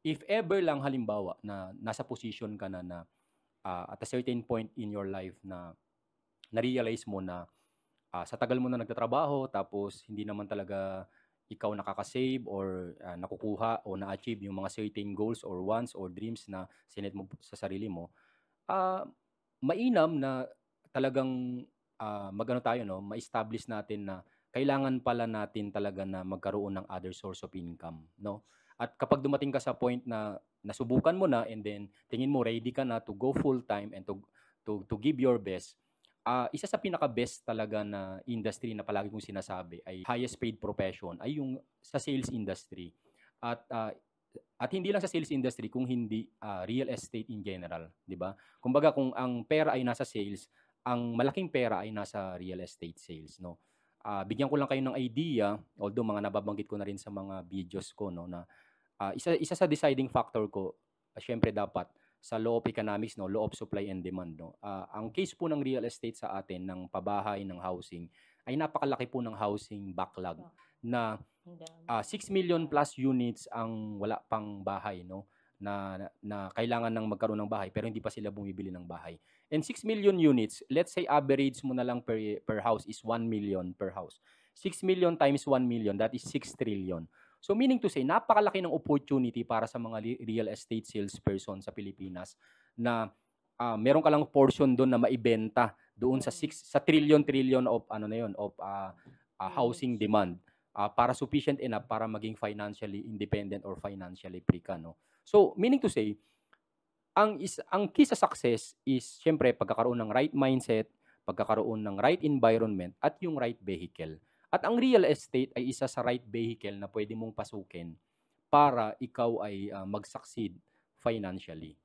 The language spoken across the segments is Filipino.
if ever lang halimbawa na nasa position ka na at a certain point in your life na na-realize mo na sa tagal mo na nagtatrabaho tapos hindi naman talaga ikaw nakaka-save or nakukuha o na-achieve yung mga certain goals or wants or dreams na sinet mo sa sarili mo, ah, mainam na talagang mag-ano tayo 'no, ma-establish natin na kailangan pala natin talaga na magkaroon ng other source of income 'no. At kapag dumating ka sa point na nasubukan mo na and then tingin mo ready ka na to go full-time and to give your best, isa sa pinaka-best talaga na industry na palagi kong sinasabi ay highest paid profession ay yung sa sales industry. At, at hindi lang sa sales industry kung hindi, real estate in general, 'di ba? Kumbaga kung ang pera ay nasa sales, ang malaking pera ay nasa real estate sales 'no. Bigyan ko lang kayo ng idea, although mga nababanggit ko na rin sa mga videos ko 'no, na isa isa sa deciding factor ko, siyempre dapat sa law of economics 'no, law of supply and demand 'no. Ang case po ng real estate sa atin ng pabahay, ng housing, ay napakalaki po ng housing backlog Oo, na ang dami. 6,000,000 plus units ang wala pang bahay 'no, na kailangan ng magkaroon ng bahay pero hindi pa sila bumibili ng bahay. And 6,000,000 units, let's say average mo na lang per house is 1,000,000 per house. 6,000,000 times 1,000,000 that is 6 trillion. So meaning to say, napakalaki ng opportunity para sa mga real estate salesperson sa Pilipinas na meron ka lang portion doon na maibenta doon sa Mm, trillion of ano na 'yon, of housing units. demand, para sufficient enough para maging financially independent or financially free ka 'no. So meaning to say, ang key sa success is siyempre pagkakaroon ng right mindset, pagkakaroon ng right environment at yung right vehicle. At ang real estate ay isa sa right vehicle na puwede mong pasukin para ikaw ay, mag-succeed financially.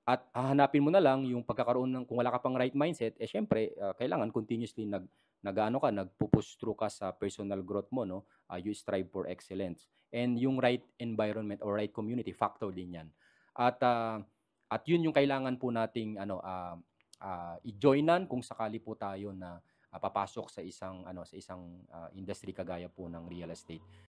At hahanapin mo na lang yung pagkakaroon ng kung wala ka pang right mindset, eh, siyempre, kailangan continuously nag-aano ka, nagpu-push through ka sa personal growth mo 'no, you strive for excellence. And yung right environment or right community factor din 'yan. At, at yun yung kailangan po nating ano, i-joinan kung sakali po tayo na, papasok sa isang ano, sa isang, industry kagaya po ng real estate.